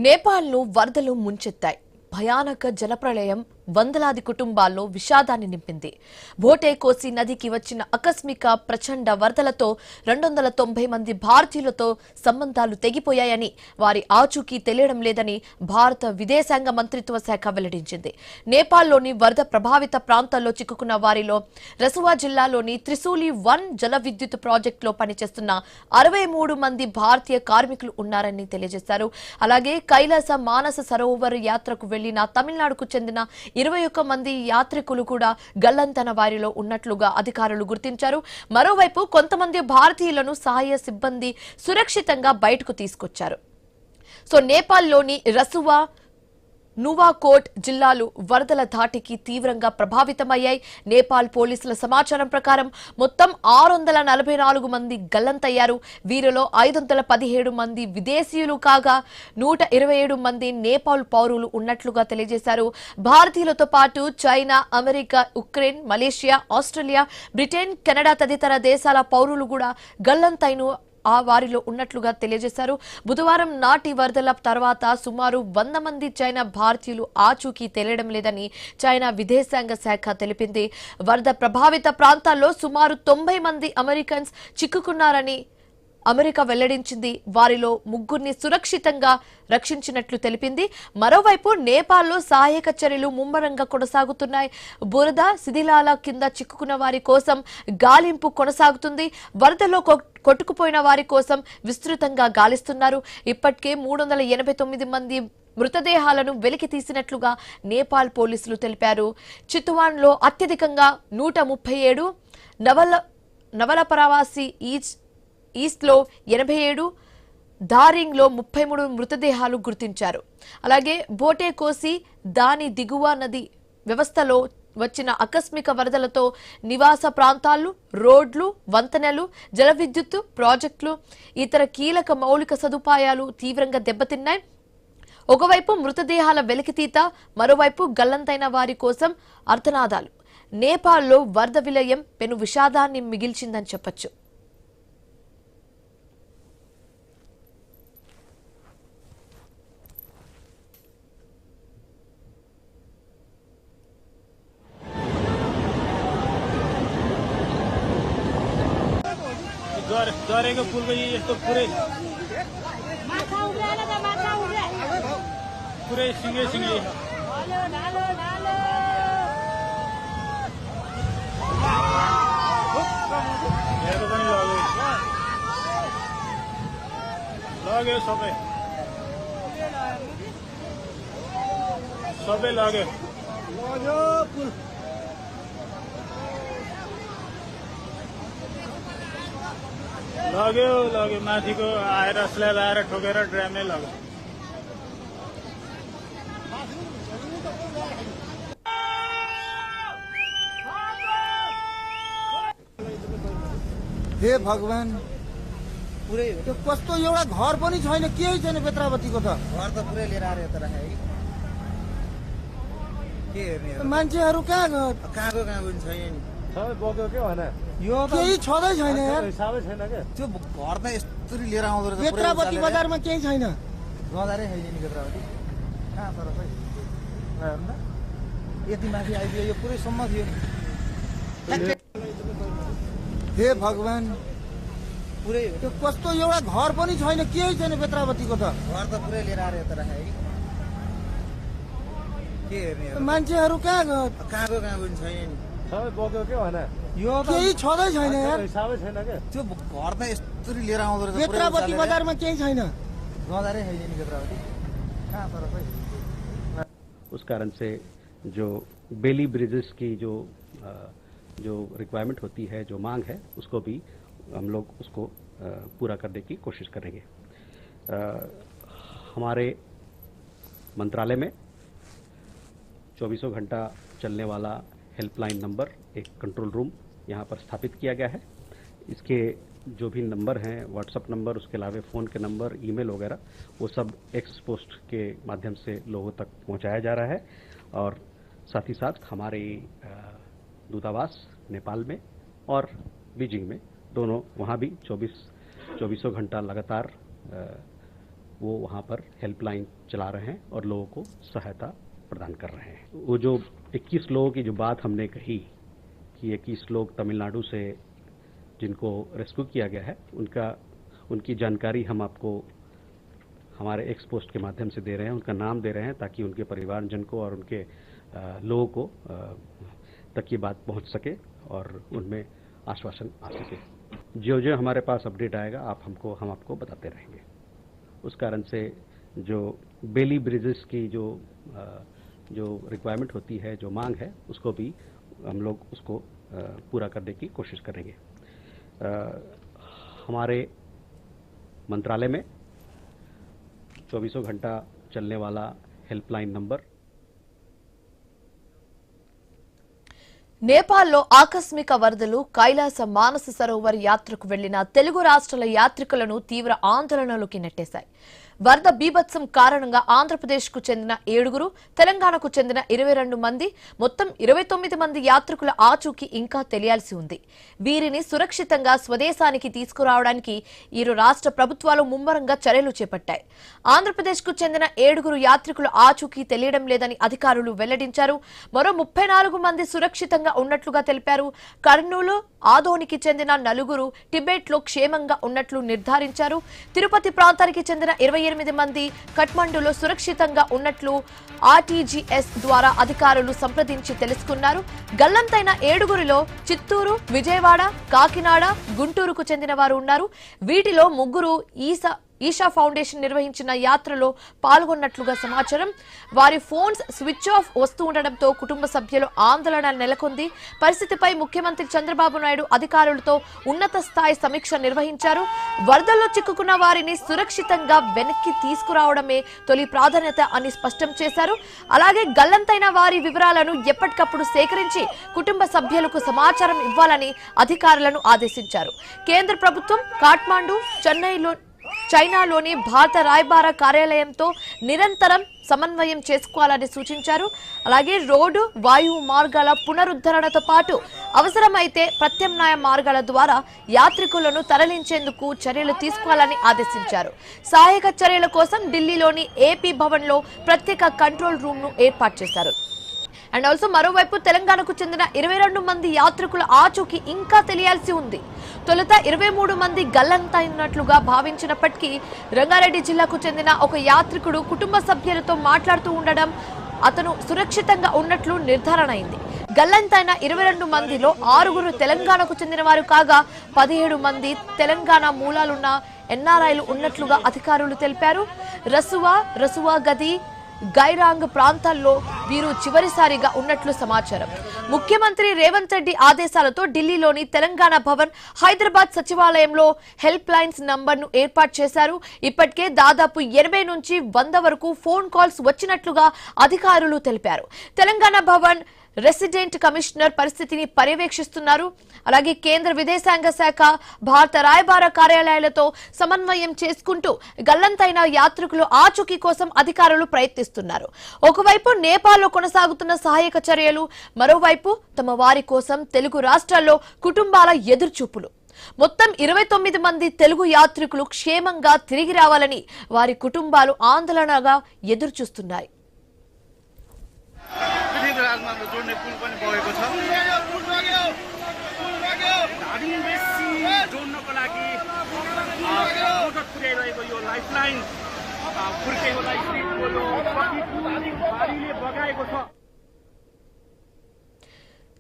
నేపాల్ను వరదలు ముంచెత్తాయి. భయానక జలప్రళయం వందలాది కుటుంబాల్లో విషాదాన్ని నింపింది. భోటే కోసి నదికి వచ్చిన ఆకస్మిక ప్రచండ వరదలతో 290 మంది భారతీయులతో సంబంధాలు తెగిపోయాయని, వారి ఆచూకీ తెలియడం లేదని భారత విదేశాంగ మంత్రిత్వ శాఖ వెల్లడించింది. నేపాల్లోని వరద ప్రభావిత ప్రాంతాల్లో చిక్కుకున్న వారిలో రసువా జిల్లాలోని త్రిశూలి 1 జల విద్యుత్ ప్రాజెక్టులో పనిచేస్తున్న 63 మంది భారతీయ కార్మికులు ఉన్నారని తెలియజేశారు. అలాగే కైలాస మానస సరోవర్ యాత్రకు వెళ్లిన తమిళనాడుకు చెందిన 21 మంది యాత్రికులు కూడా గల్లంతైన వారిలో ఉన్నట్లుగా అధికారులు గుర్తించారు. మరోవైపు కొంతమంది భారతీయులను సహాయ సిబ్బంది సురక్షితంగా బయటకు తీసుకొచ్చారు. నేపాల్లోని రసువా, నువాకోట్ జిల్లాలు వరదల ధాటికి తీవ్రంగా ప్రభావితమయ్యాయి. నేపాల్ పోలీసుల సమాచారం ప్రకారం మొత్తం 644 మంది గల్లంతయ్యారు. వీరిలో 517 మంది విదేశీయులు కాగా 127 మంది నేపాల్ పౌరులు ఉన్నట్లుగా తెలియజేశారు. భారతీయులతో పాటు China, America, Ukraine, Malaysia, Australia, Britain, Canada తదితర దేశాల పౌరులు కూడా గల్లంతైన వారిలో ఉన్నట్లుగా తెలియజేశారు. బుధవారం నాటి వరదల తర్వాత సుమారు 100 మంది చైనా భారతీయులు ఆచూకీ తెలియడం లేదని చైనా విదేశాంగ శాఖ తెలిపింది. వరద ప్రభావిత ప్రాంతాల్లో సుమారు 90 మంది అమెరికన్స్ చిక్కుకున్నారని అమెరికా వెల్లడించింది. వారిలో 3 సురక్షితంగా రక్షించినట్లు తెలిపింది. మరోవైపు నేపాల్లో సహాయక చర్యలు ముమ్మరంగా కొనసాగుతున్నాయి. బురద శిథిలాల కింద చిక్కుకున్న వారి కోసం గాలింపు కొనసాగుతుంది. వరదలో కొట్టుకుపోయిన వారి కోసం విస్తృతంగా గాలిస్తున్నారు. ఇప్పటికే 389 మంది మృతదేహాలను వెలికి తీసినట్లుగా నేపాల్ పోలీసులు తెలిపారు. చిత్వాన్లో అత్యధికంగా 137, నవలపరావాసి ఈస్ట్లో 87, దారింగ్లో 33 మృతదేహాలు గుర్తించారు. అలాగే బోటే కోసి దాని దిగువ నది వ్యవస్థలో వచ్చిన ఆకస్మిక వరదలతో నివాస ప్రాంతాలు, రోడ్లు, వంతెనలు, జల విద్యుత్ ప్రాజెక్టులు, ఇతర కీలక మౌలిక సదుపాయాలు తీవ్రంగా దెబ్బతిన్నాయి. ఒకవైపు మృతదేహాల వెలికితీత, మరోవైపు గల్లంతైన వారి కోసం అర్థనాదాలు. నేపాల్లో వరద విలయం పెను విషాదాన్ని మిగిల్చిందని చెప్పొచ్చు. द्वारे का पुल गई तो पूरे सिंगे लागे सबे लागे पुल लग्यो माथिको आएर स्ल्याब आएर ठोकेर ड्राममै लग्यो। हे भगवान, पुरै त्यो कस्तो एउटा घर पनि छैन, केही छैन बेत्रावतीको त। घर त पुरै लिएर आएर यता राखे के हेर्ने, मान्छेहरू कहाँ गयो? कहाँको पनि छैन नि, सबै बग्यो के होइन, यो केही छँदै छैन यार, हिसाबै छैन के। त्यो घर त यस्तरी लिएर आउँदो रहेछ। बेत्रावती बजारमा केही छैन, बजारै छैन नि बेत्रावती, कहाँ तर खै हेर्न यति माथि आइदियो, यो पुरै सम्म थियो। हे भगवान, पुरै त्यो कस्तो एउटा घर पनि छैन, केही छैन बेत्रावतीको त। घर त पुरै लिएर आएर यता राखे के हेर्ने, मान्छेहरू कहाँ गयो? कहाँको पनि छैन नि, सबै बग्यो के होइन, यो केही छँदै छैन यार, हिसाबै छैन के। त्यो घर त यस्तरी लिएर आउँदो रहेछ। बेत्रावती बजारमा केही छैन, बजारै छैन नि बेत्रावती, कहाँ तर खै। उस कारण से जो बेली ब्रिजेस की जो रिक्वायरमेंट होती है, जो मांग है, उसको भी हम लोग उसको पूरा करने की कोशिश करेंगे। हमारे मंत्रालय में 24 घंटा चलने वाला हेल्पलाइन नंबर, एक कंट्रोल रूम यहाँ पर स्थापित किया गया है। इसके जो भी नंबर हैं, व्हाट्सएप नंबर, उसके अलावा फ़ोन के नंबर, ईमेल वगैरह, वो सब एक्स पोस्ट के माध्यम से लोगों तक पहुँचाया जा रहा है। और साथ ही साथ हमारे दूतावास नेपाल में और बीजिंग में, दोनों वहाँ भी 24 घंटा लगातार वो वहाँ पर हेल्पलाइन चला रहे हैं और लोगों को सहायता प्रदान कर रहे हैं। वो जो 21 लोगों की जो बात हमने कही कि 21 लोग तमिलनाडु से जिनको रेस्क्यू किया गया है, उनकी जानकारी हम आपको हमारे एक्स पोस्ट के माध्यम से दे रहे हैं, उनका नाम दे रहे हैं ताकि उनके परिवारजन को और उनके लोगों को तक ये बात पहुंच सके और उनमें आश्वासन आ सके। जो जो हमारे पास अपडेट आएगा हम आपको बताते रहेंगे। उस कारण से जो बेली ब्रिजेस की जो रिक्वायरमेंट होती है, जो मांग है, उसको भी हम लोग उसको पूरा करने की कोशिश करेंगे। हमारे मंत्रालय में 24 घंटा चलने वाला हेल्पलाइन नंबर నేపాల్లో ఆకస్మిక వరదలు కైలాస మానస సరోవర్ యాత్రకు వెళ్లిన తెలుగు రాష్ట్రాల యాత్రికులను తీవ్ర ఆందోళనలోకి నెట్టేశాయి. వరద బీభత్సం కారణంగా ఆంధ్రప్రదేశ్కు చెందిన 7గురు, తెలంగాణకు చెందిన 22 మంది, మొత్తం 29 మంది యాత్రికుల ఆచూకీ ఇంకా తెలియాల్సి ఉంది. వీరిని సురక్షితంగా స్వదేశానికి తీసుకురావడానికి ఇరు రాష్ట్ర ప్రభుత్వాలు ముమ్మరంగా చర్యలు చేపట్టాయి. ఆంధ్రప్రదేశ్కు చెందిన 7గురు యాత్రికుల ఆచూకీ తెలియడం లేదని అధికారులు వెల్లడించారు. మరో 34 మంది సురక్షితంగా ఉన్నట్లుగా తెలిపారు. కర్నూలు, ఆదోనికి చెందిన 4గురు టిబెట్లో క్షేమంగా ఉన్నట్లు నిర్ధారించారు. తిరుపతి ప్రాంతానికి చెందిన 28 మంది కఠ్మండులో సురక్షితంగా ఉన్నట్లు ఆర్టీజీఎస్ ద్వారా అధికారులు సంప్రదించి తెలుసుకున్నారు. గల్లంతైన 7గురిలో చిత్తూరు, విజయవాడ, కాకినాడ, గుంటూరుకు చెందిన వారు ఉన్నారు. వీటిలో 3 ఈషా ఫౌండేషన్ నిర్వహించిన యాత్రలో పాల్గొన్నట్లుగా సమాచారం. వారి ఫోన్స్ స్విచ్ ఆఫ్ వస్తూ ఉండడంతో కుటుంబ సభ్యులు ఆందోళన నెలకొంది. పరిస్థితిపై ముఖ్యమంత్రి చంద్రబాబు నాయుడు అధికారులతో ఉన్నత స్థాయి సమీక్ష నిర్వహించారు. వరదల్లో చిక్కుకున్న వారిని సురక్షితంగా వెనక్కి తీసుకురావడమే తొలి ప్రాధాన్యత అని స్పష్టం చేశారు. అలాగే గల్లంతైన వారి వివరాలను ఎప్పటికప్పుడు సేకరించి కుటుంబ సభ్యులకు సమాచారం ఇవ్వాలని అధికారులను ఆదేశించారు. కేంద్ర ప్రభుత్వం కాఠ్మండు, చైనాలోని భారత రాయబార కార్యాలయంతో నిరంతరం సమన్వయం చేసుకోవాలని సూచించారు. అలాగే రోడ్డు, వాయువు మార్గాల పునరుద్ధరణతో పాటు అవసరమైతే ప్రత్యామ్నాయ మార్గాల ద్వారా యాత్రికులను తరలించేందుకు చర్యలు తీసుకోవాలని ఆదేశించారు. సహాయక చర్యల కోసం ఢిల్లీలోని ఏపీ భవన్లో ప్రత్యేక కంట్రోల్ రూమ్ ను ఏర్పాటు చేశారు. అండ్ ఆల్సో మరోవైపు తెలంగాణకు చెందిన 22 మంది యాత్రికుల ఆచూకీ ఇంకా తెలియాల్సి ఉంది. తొలుత 23 మంది గల్లంతైనట్లుగా భావించినప్పటికీ రంగారెడ్డి జిల్లాకు చెందిన ఒక యాత్రికుడు కుటుంబ సభ్యులతో మాట్లాడుతూ ఉండడం, అతను సురక్షితంగా ఉన్నట్లు నిర్ధారణ అయింది. గల్లంతైన 22 మందిలో 6గురు తెలంగాణకు చెందిన వారు కాగా 17 మంది తెలంగాణ మూలాలున్న ఎన్ఆర్ఐలు ఉన్నట్లుగా అధికారులు తెలిపారు. రసువా గది, గైరాంగ్ ప్రాంతాల్లో వీరు చివరిసారిగా ఉన్నట్లు సమాచారం. ముఖ్యమంత్రి రేవంత్ రెడ్డి ఆదేశాలతో ఢిల్లీలోని తెలంగాణ భవన్, హైదరాబాద్ సచివాలయంలో హెల్ప్ లైన్స్ నంబర్ను ఏర్పాటు చేశారు. ఇప్పటికే దాదాపు 80 నుంచి 100 వరకు ఫోన్ కాల్స్ వచ్చినట్లుగా అధికారులు తెలిపారు. తెలంగాణ భవన్ రెసిడెంట్ కమిషనర్ పరిస్థితిని పర్యవేక్షిస్తున్నారు. అలాగే కేంద్ర విదేశాంగ శాఖ, భారత రాయబార కార్యాలయాలతో సమన్వయం చేసుకుంటూ గల్లంతైన యాత్రికులు ఆచూకీ కోసం అధికారులు ప్రయత్నిస్తున్నారు. ఒకవైపు నేపాల్లో కొనసాగుతున్న సహాయక చర్యలు, మరోవైపు తమ వారి కోసం తెలుగు రాష్ట్రాల్లో కుటుంబాల ఎదురుచూపులు. మొత్తం 29 మంది తెలుగు యాత్రికులు క్షేమంగా తిరిగి రావాలని వారి కుటుంబాలు ఆందోళనగా ఎదురుచూస్తున్నాయి. राजमार्ग जोड्ने पुल पनि बगेको छ। हामी बेसी जोड्नको लागि मोटर पुर्याइरहेको यो लाइफलाइन फुर्केकोलाई बाढीले बगाएको छ।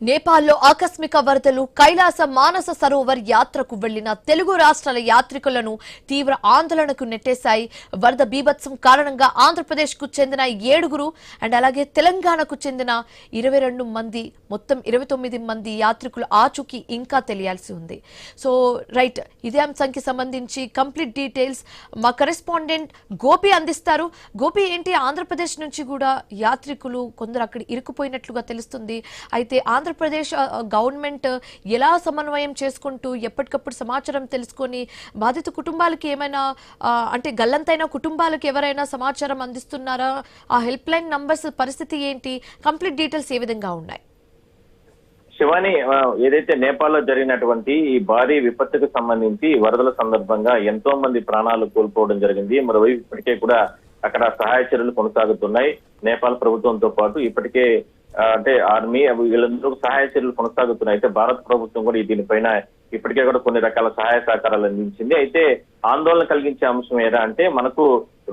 నేపాల్లో ఆకస్మిక వరదలు కైలాస మానస సరోవర్ యాత్రకు వెళ్లిన తెలుగు రాష్ట్రాల యాత్రికులను తీవ్ర ఆందోళనకు నెట్టేశాయి. వరద బీభత్సం కారణంగా ఆంధ్రప్రదేశ్కు చెందిన 7గురు అండ్ అలాగే తెలంగాణకు చెందిన 22 మంది, మొత్తం 29 మంది యాత్రికుల ఆచూకీ ఇంకా తెలియాల్సి ఉంది. సో రైట్, ఇదే అంశానికి సంబంధించి కంప్లీట్ డీటెయిల్స్ మా కరెస్పాండెంట్ గోపి అందిస్తారు. గోపి, ఏంటి ఆంధ్రప్రదేశ్ నుంచి కూడా యాత్రికులు కొందరు అక్కడ ఇరుక్కుపోయినట్లుగా తెలుస్తుంది. అయితే ఆంధ్రప్రదేశ్ గవర్నమెంట్ ఎలా సమన్వయం చేసుకుంటూ ఎప్పటికప్పుడు సమాచారం తెలుసుకొని బాధిత కుటుంబాలకు ఏమైనా అంటే గల్లంతైన కుటుంబాలకు ఎవరైనా సమాచారం అందిస్తున్నారా? ఆ హెల్ప్ లైన్ నంబర్స్ పరిస్థితి ఏంటి? కంప్లీట్ డీటెయిల్స్ ఏ విధంగా ఉన్నాయి? శివాని, ఏదైతే నేపాల్ లో జరిగినటువంటి ఈ భారీ విపత్తుకు సంబంధించి వరదల సందర్భంగా ఎంతో మంది ప్రాణాలు కోల్పోవడం జరిగింది. మరోవైపు ఇప్పటికే కూడా అక్కడ సహాయ చర్యలు కొనసాగుతున్నాయి. నేపాల్ ప్రభుత్వంతో పాటు ఇప్పటికే అంటే ఆర్మీ వీళ్ళందరూ సహాయ చర్యలు కొనసాగుతున్నాయి. అయితే భారత ప్రభుత్వం కూడా దీనిపైన ఇప్పటికే కూడా కొన్ని రకాల సహాయ సహకారాలు అందించింది. అయితే ఆందోళన కలిగించే అంశం ఏదా అంటే మనకు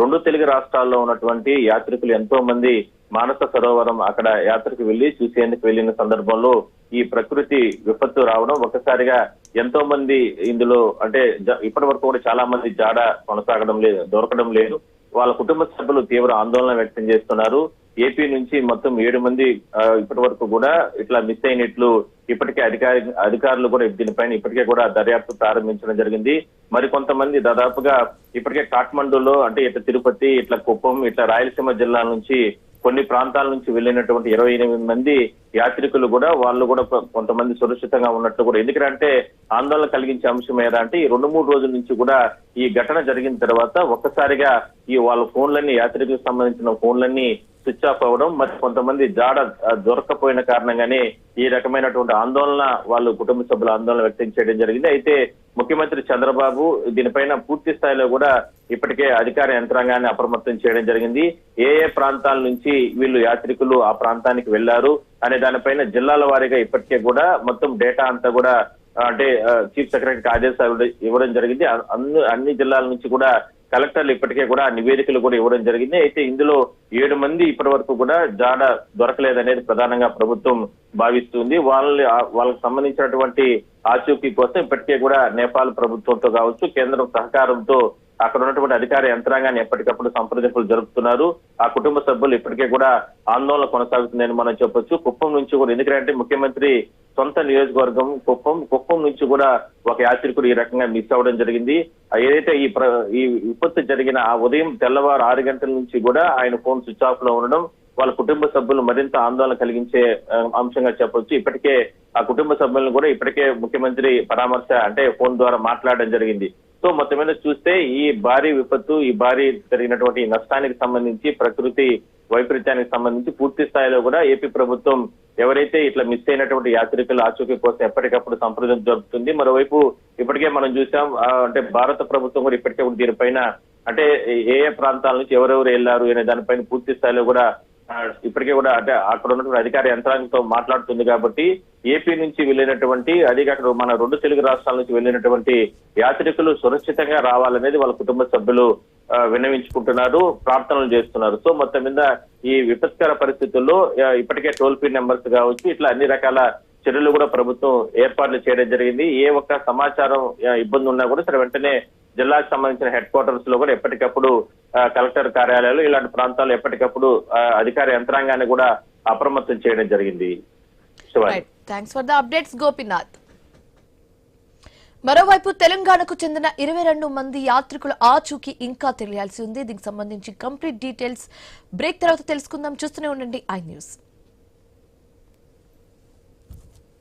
2 తెలుగు రాష్ట్రాల్లో ఉన్నటువంటి యాత్రికులు ఎంతో మంది మానస సరోవరం అక్కడ యాత్రకు వెళ్లి చూసేందుకు వెళ్లిన సందర్భంలో ఈ ప్రకృతి విపత్తు రావడం ఒక్కసారిగా ఎంతో మంది ఇందులో అంటే ఇప్పటి వరకు కూడా చాలా మంది జాడ కొనసాగడం లేదు, దొరకడం లేదు. వాళ్ళ కుటుంబ సభ్యులు తీవ్ర ఆందోళన వ్యక్తం చేస్తున్నారు. ఏపీ నుంచి మొత్తం 7 మంది ఇప్పటి వరకు కూడా ఇట్లా మిస్ అయినట్లు ఇప్పటికే అధికారులు కూడా దీనిపైన ఇప్పటికే కూడా దర్యాప్తు ప్రారంభించడం జరిగింది. మరి కొంతమంది దాదాపుగా ఇప్పటికే కాఠ్మండూలో అంటే ఇట్లా తిరుపతి, ఇట్లా కుప్పం, ఇట్లా రాయలసీమ జిల్లాల నుంచి కొన్ని ప్రాంతాల నుంచి వెళ్ళినటువంటి 28 మంది యాత్రికులు కూడా వాళ్ళు కూడా కొంతమంది సురక్షితంగా ఉన్నట్లు కూడా, ఎందుకంటే ఆందోళన కలిగించే అంశం ఏదా అంటే ఈ 2-3 రోజుల నుంచి కూడా ఈ ఘటన జరిగిన తర్వాత ఒక్కసారిగా ఈ వాళ్ళ ఫోన్లన్నీ యాత్రికులకు సంబంధించిన ఫోన్లన్నీ స్విచ్ ఆఫ్ అవ్వడం, మరి కొంతమంది జాడ దొరకపోయిన కారణంగానే ఈ రకమైనటువంటి ఆందోళన వాళ్ళు కుటుంబ సభ్యుల ఆందోళన వ్యక్తం చేయడం జరిగింది. అయితే ముఖ్యమంత్రి చంద్రబాబు దీనిపైన పూర్తి స్థాయిలో కూడా ఇప్పటికే అధికార యంత్రాంగాన్ని అప్రమత్తం చేయడం జరిగింది. ఏ ప్రాంతాల నుంచి వీళ్ళు యాత్రికులు ఆ ప్రాంతానికి వెళ్లారు అనే దానిపైన జిల్లాల వారీగా ఇప్పటికే కూడా మొత్తం డేటా అంతా కూడా అంటే చీఫ్ సెక్రటరీకి ఆదేశాలు ఇవ్వడం జరిగింది. అన్ని జిల్లాల నుంచి కూడా కలెక్టర్లు ఇప్పటికే కూడా నివేదికలు కూడా ఇవ్వడం జరిగింది. అయితే ఇందులో 7 మంది ఇప్పటి వరకు కూడా జాడ దొరకలేదనేది ప్రధానంగా ప్రభుత్వం భావిస్తుంది. వాళ్ళకి సంబంధించినటువంటి ఆచూకీ కోసం ఇప్పటికే కూడా నేపాల్ ప్రభుత్వంతో కావచ్చు, కేంద్రం సహకారంతో అక్కడ ఉన్నటువంటి అధికార యంత్రాంగాన్ని ఎప్పటికప్పుడు సంప్రదింపులు జరుపుతున్నారు. ఆ కుటుంబ సభ్యులు ఇప్పటికే కూడా ఆందోళన కొనసాగుతుందని మనం చెప్పొచ్చు. కుప్పం నుంచి కూడా, ఎందుకంటే ముఖ్యమంత్రి సొంత నియోజకవర్గం కుప్పం నుంచి కూడా ఒక యాత్రికుడు ఈ రకంగా మిస్ అవ్వడం జరిగింది. ఏదైతే ఈ విపత్తు జరిగిన ఆ ఉదయం తెల్లవారు 6 గంటల నుంచి కూడా ఆయన ఫోన్ స్విచ్ ఆఫ్ లో ఉండడం వాళ్ళ కుటుంబ సభ్యులు మరింత ఆందోళన కలిగించే అంశంగా చెప్పొచ్చు. ఇప్పటికే ఆ కుటుంబ సభ్యులను కూడా ఇప్పటికే ముఖ్యమంత్రి పరామర్శ అంటే ఫోన్ ద్వారా మాట్లాడడం జరిగింది. సో మొత్తం మీద చూస్తే ఈ భారీ విపత్తు, ఈ భారీ జరిగినటువంటి నష్టానికి సంబంధించి, ప్రకృతి వైపరీత్యానికి సంబంధించి పూర్తి స్థాయిలో కూడా ఏపీ ప్రభుత్వం ఎవరైతే ఇట్లా మిస్ అయినటువంటి యాత్రికుల ఆచూకీ కోసం ఎప్పటికప్పుడు సంప్రదింపు జరుపుతుంది. మరోవైపు ఇప్పటికే మనం చూసాం అంటే భారత ప్రభుత్వం కూడా ఇప్పటికే దీనిపైన అంటే ఏ ప్రాంతాల నుంచి ఎవరెవరు వెళ్లారు అనే దానిపైన పూర్తి స్థాయిలో కూడా ఇప్పటికే కూడా అంటే అక్కడ ఉన్నటువంటి అధికార యంత్రాంగంతో మాట్లాడుతుంది. కాబట్టి ఏపీ నుంచి వెళ్ళినటువంటి అక్కడ మన 2 తెలుగు రాష్ట్రాల నుంచి వెళ్ళినటువంటి యాత్రికులు సురక్షితంగా రావాలనేది వాళ్ళ కుటుంబ సభ్యులు విన్నవించుకుంటున్నారు, ప్రార్థనలు చేస్తున్నారు. సో మొత్తం మీద ఈ విపత్కర పరిస్థితుల్లో ఇప్పటికే టోల్ ఫ్రీ నెంబర్స్ కావచ్చు, ఇట్లా అన్ని రకాల చర్యలు కూడా ప్రభుత్వం ఏర్పాట్లు చేయడం జరిగింది. ఏ ఒక్క సమాచారం ఇబ్బంది ఉన్నా కూడా సరే వెంటనే జిల్లాకు సంబంధించిన హెడ్ క్వార్టర్స్ లో కూడా ఎప్పటికప్పుడు కలెక్టర్ కార్యాలయాలు ఇలాంటి ప్రాంతాల్లో ఎప్పటికప్పుడు అధికార యంత్రాంగాన్ని కూడా అప్రమత్తం చేయడం జరిగింది. Thanks for the updates Gopinath. మరోవైపు తెలంగాణకు చెందిన 22 మంది యాత్రికుల ఆచూకీ ఇంకా తెలియాల్సి ఉంది. దీనికి సంబంధించి కంప్లీట్ డీటెయిల్స్ బ్రేక్ తర్వాత తెలుసుకుందాం. చూస్తూనే ఉండండి ఐ న్యూస్.